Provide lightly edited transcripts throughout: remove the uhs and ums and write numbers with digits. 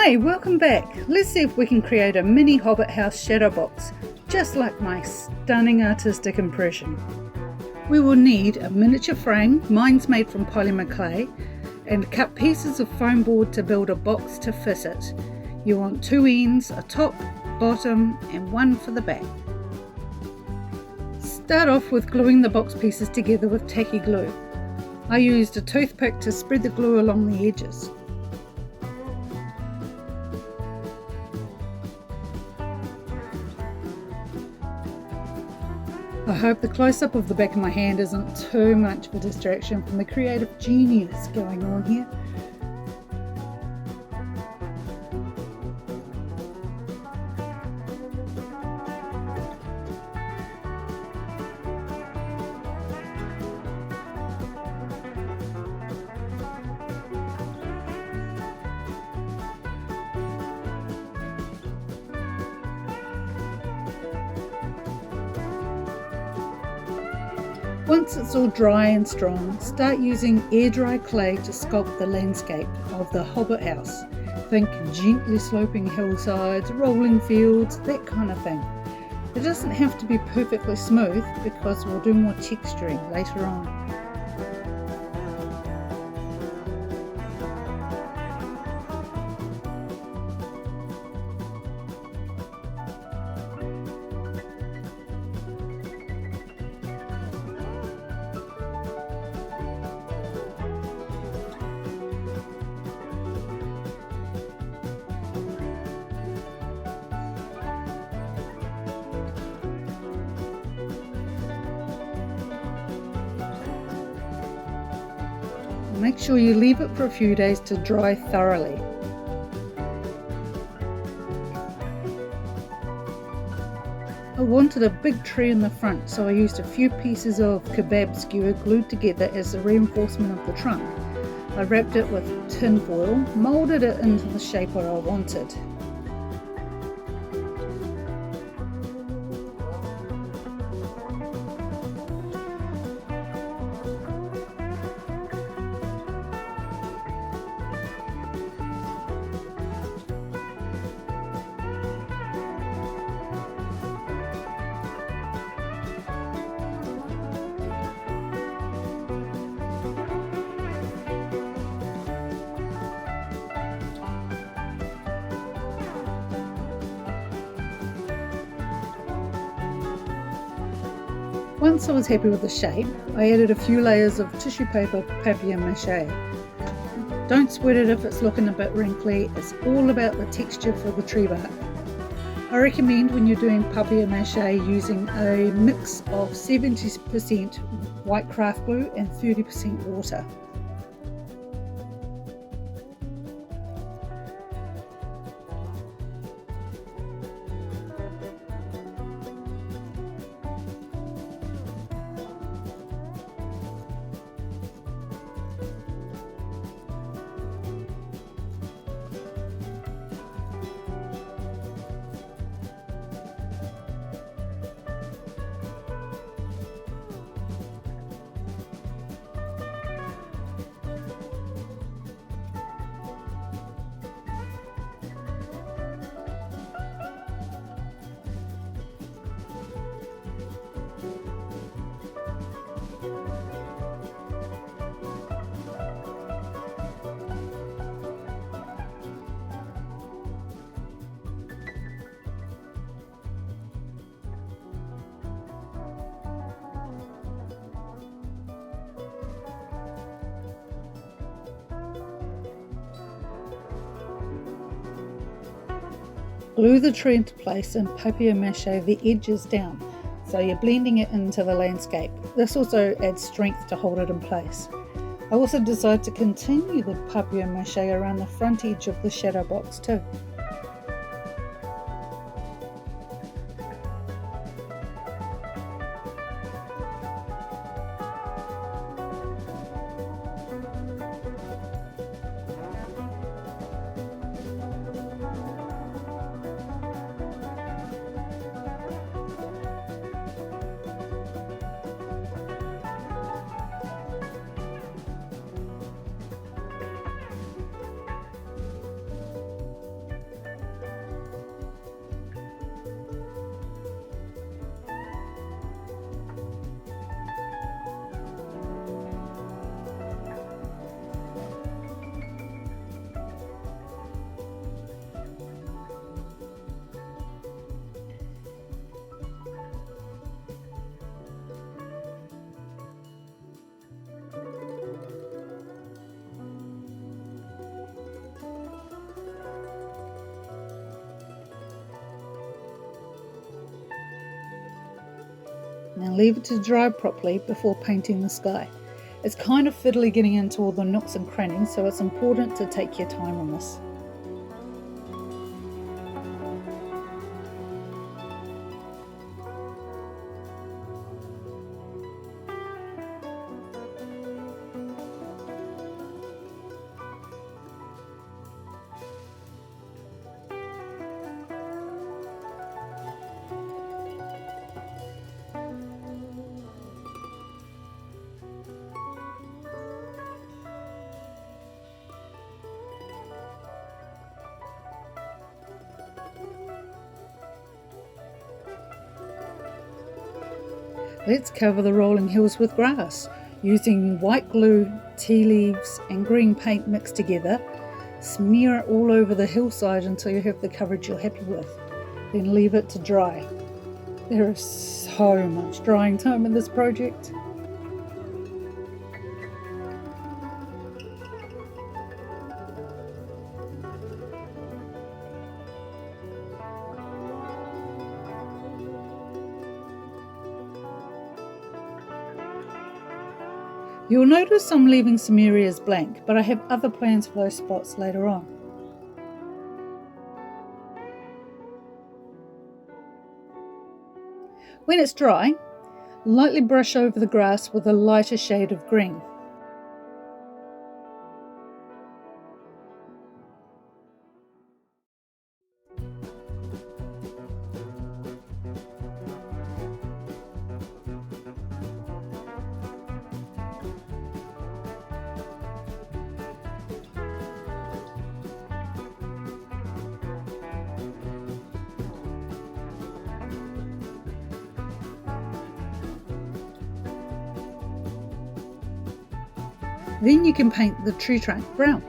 Hi, welcome back. Let's see if we can create a mini Hobbit house shadow box, just like my stunning artistic impression. We will need a miniature frame, mine's made from polymer clay, and cut pieces of foam board to build a box to fit it. You want two ends, a top, bottom, and one for the back. Start off with gluing the box pieces together with tacky glue. I used a toothpick to spread the glue along the edges. I hope the close-up of the back of my hand isn't too much of a distraction from the creative genius going on here. Once it's all dry and strong, start using air-dry clay to sculpt the landscape of the Hobbit house. Think gently sloping hillsides, rolling fields, that kind of thing. It doesn't have to be perfectly smooth because we'll do more texturing later on. Make sure you leave it for a few days to dry thoroughly. I wanted a big tree in the front, so I used a few pieces of Kebab skewer glued together as a reinforcement of the trunk. I wrapped it with tin foil, moulded it into the shape where I wanted. Once I was happy with the shape, I added a few layers of tissue paper papier-mâché. Don't sweat it if it's looking a bit wrinkly, it's all about the texture for the tree bark. I recommend when you're doing papier-mâché using a mix of 70% white craft glue and 30% water. Glue the tree into place and papier-mâché the edges down, so you're blending it into the landscape. This also adds strength to hold it in place. I also decided to continue the papier-mâché around the front edge of the shadow box too. Now leave it to dry properly before painting the sky. It's kind of fiddly getting into all the nooks and crannies, so it's important to take your time on this. Let's cover the rolling hills with grass. Using white glue, tea leaves and green paint mixed together, smear it all over the hillside until you have the coverage you're happy with. Then leave it to dry. There is so much drying time in this project. You'll notice I'm leaving some areas blank, but I have other plans for those spots later on. When it's dry, lightly brush over the grass with a lighter shade of green. Then you can paint the tree trunk brown.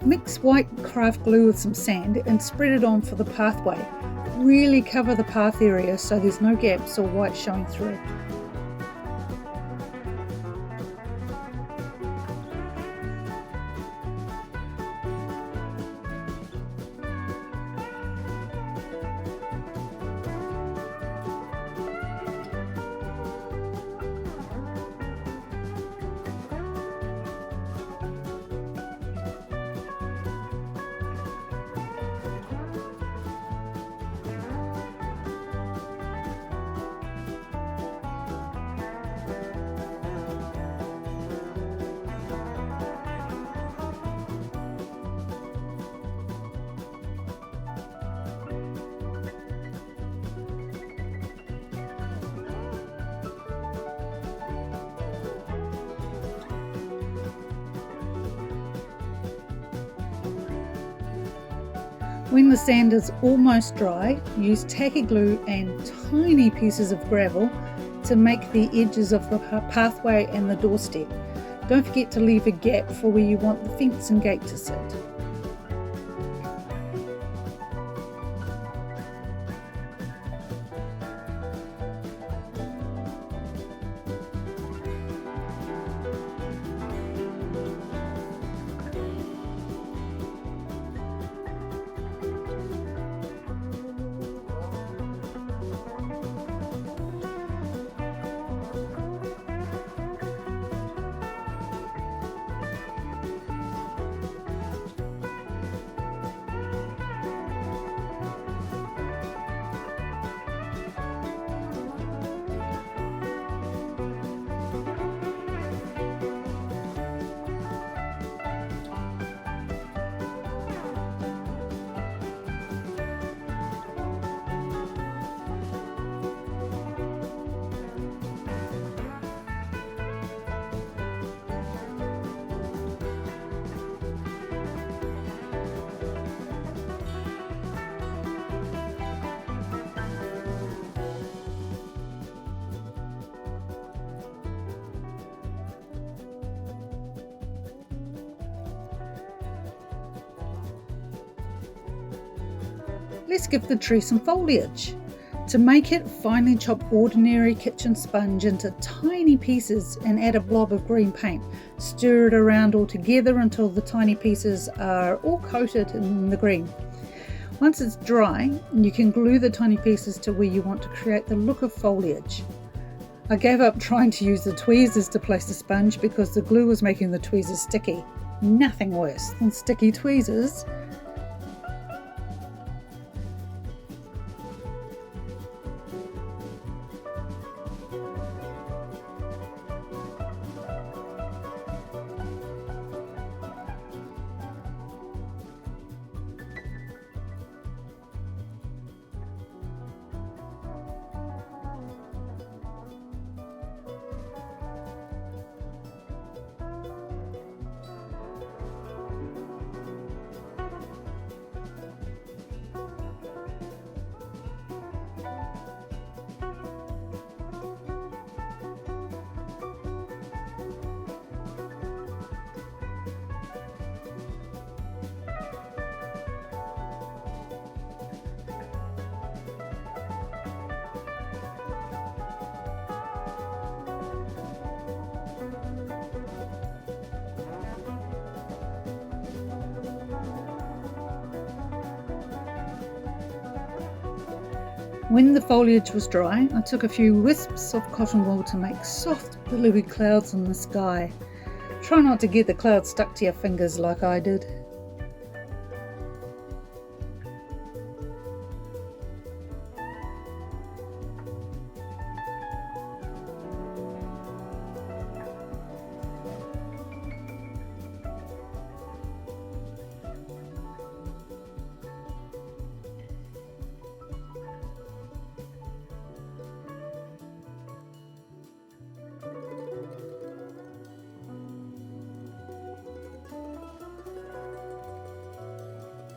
Mix white craft glue with some sand and spread it on for the pathway. Really cover the path area so there's no gaps or white showing through. When the sand is almost dry, use tacky glue and tiny pieces of gravel to make the edges of the pathway and the doorstep. Don't forget to leave a gap for where you want the fence and gate to sit. Let's give the tree some foliage. To make it, finely chop ordinary kitchen sponge into tiny pieces and add a blob of green paint. Stir it around all together until the tiny pieces are all coated in the green. Once it's dry, you can glue the tiny pieces to where you want to create the look of foliage. I gave up trying to use the tweezers to place the sponge because the glue was making the tweezers sticky. Nothing worse than sticky tweezers. When the foliage was dry, I took a few wisps of cotton wool to make soft, billowy clouds in the sky. Try not to get the clouds stuck to your fingers like I did.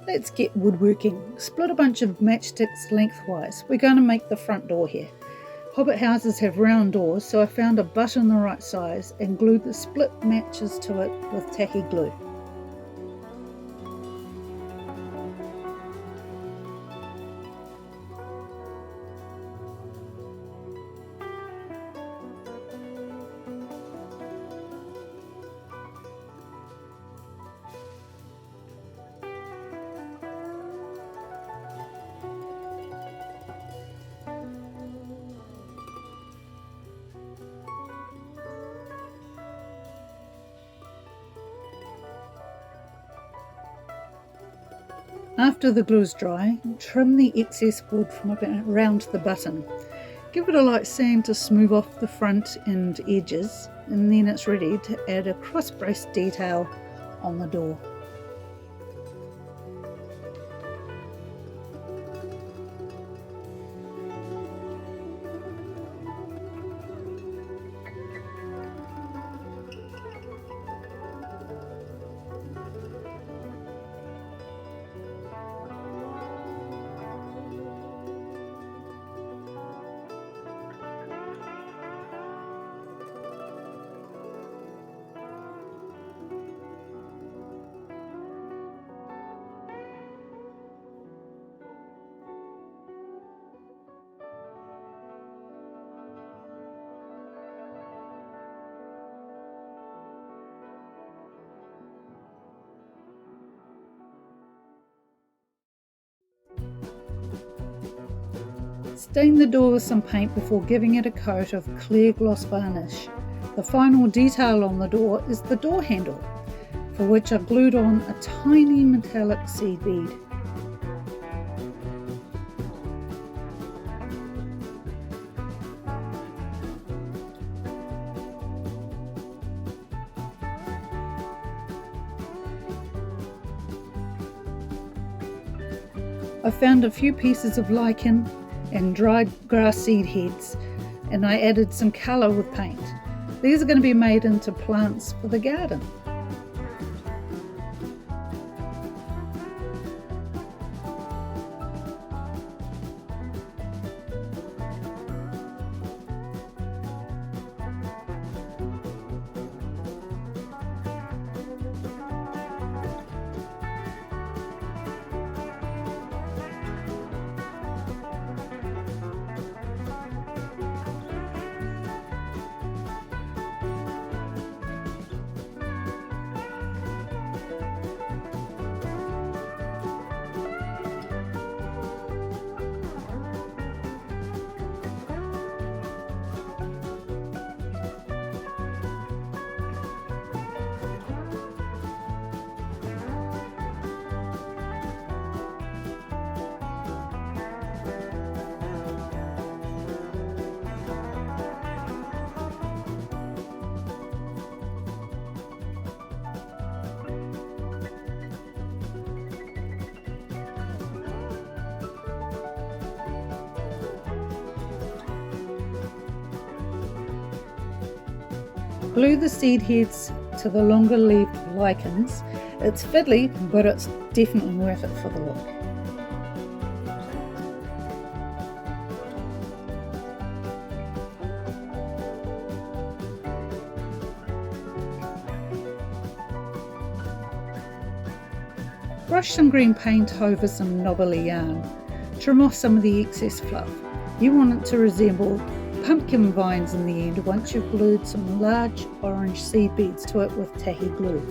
Let's get woodworking. Split a bunch of matchsticks lengthwise. We're going to make the front door here. Hobbit houses have round doors, so I found a button the right size and glued the split matches to it with tacky glue. After the glue is dry, trim the excess wood from around the button. Give it a light sand to smooth off the front and edges, and then it's ready to add a cross-brace detail on the door. Stain the door with some paint before giving it a coat of clear gloss varnish. The final detail on the door is the door handle, for which I glued on a tiny metallic seed bead. I found a few pieces of lichen and dried grass seed heads, and I added some colour with paint. These are going to be made into plants for the garden. Glue the seed heads to the longer leaved lichens. It's fiddly, but it's definitely worth it for the look. Brush some green paint over some knobbly yarn. Trim off some of the excess fluff. You want it to resemble pumpkin vines in the end once you've glued some large orange seed beads to it with Tacky glue.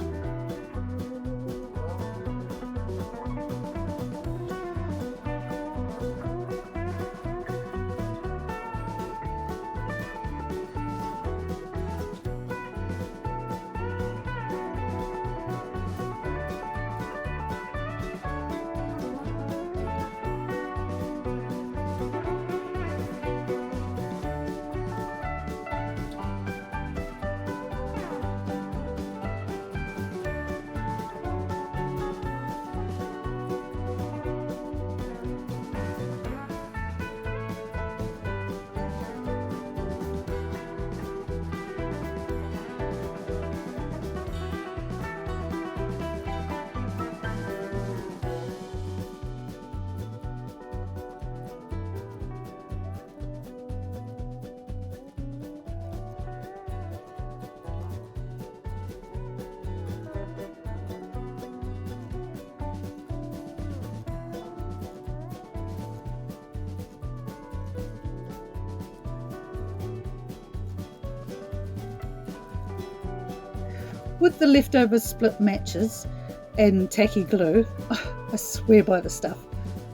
With the leftover split matches and Tacky glue, I swear by the stuff,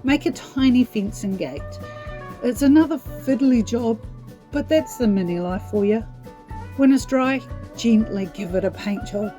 make a tiny fence and gate. It's another fiddly job, but that's the mini life for you. When it's dry, gently give it a paint job.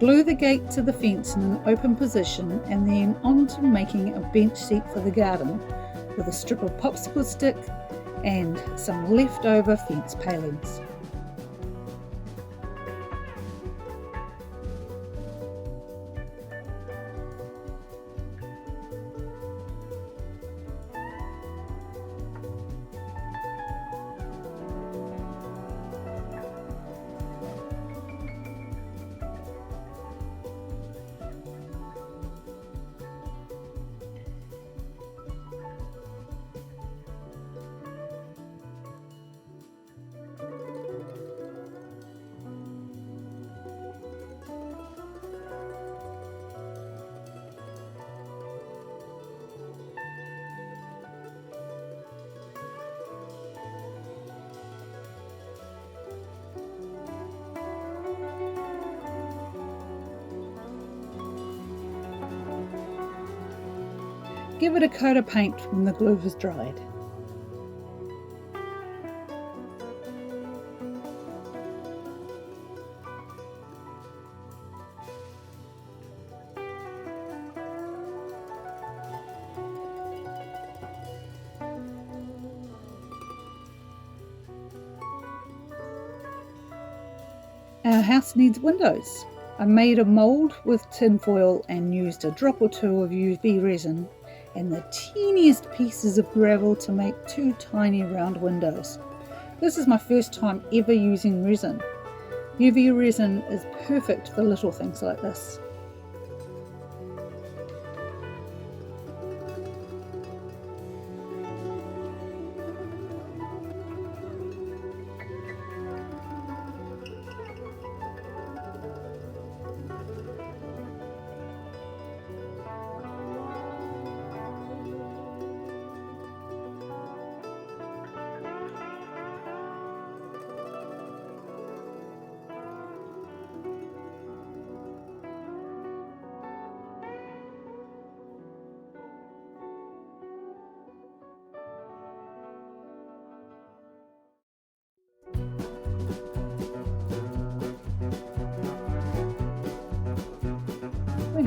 Glue the gate to the fence in an open position and then on to making a bench seat for the garden with a strip of popsicle stick and some leftover fence palings. Give it a coat of paint when the glue has dried. Our house needs windows. I made a mould with tin foil and used a drop or two of UV resin and the teeniest pieces of gravel to make two tiny round windows. This is my first time ever using resin. UV resin is perfect for little things like this.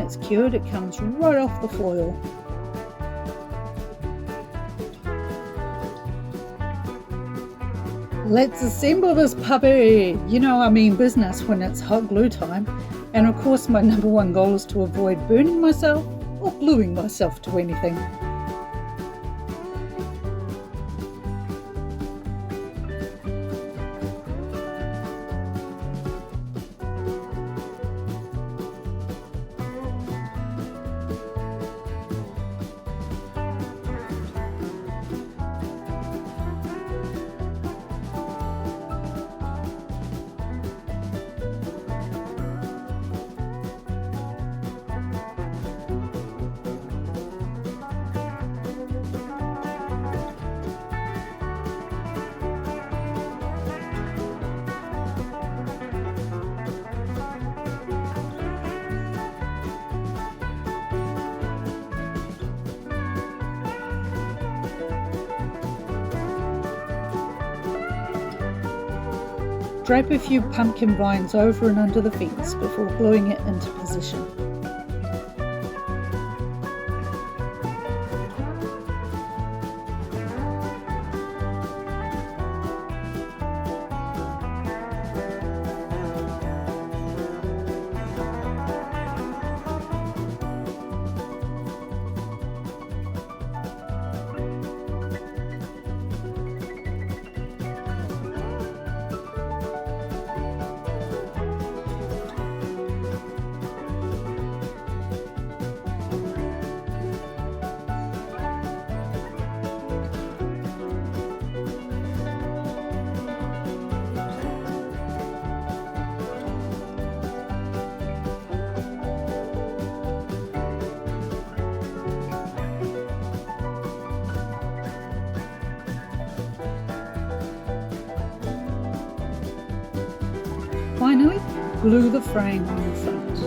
it's cured, it comes right off the foil. Let's assemble this puppy! You know I mean business when it's hot glue time. And of course my number one goal is to avoid burning myself or gluing myself to anything. Drape a few pumpkin vines over and under the fence before gluing it into position. Finally, glue the frame on the front.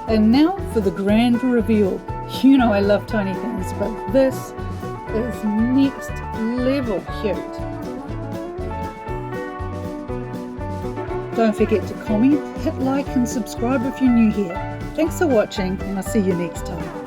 And now for the grand reveal. You know I love tiny things, but this is next level cute. Don't forget to comment, hit like and subscribe if you're new here. Thanks for watching and I'll see you next time.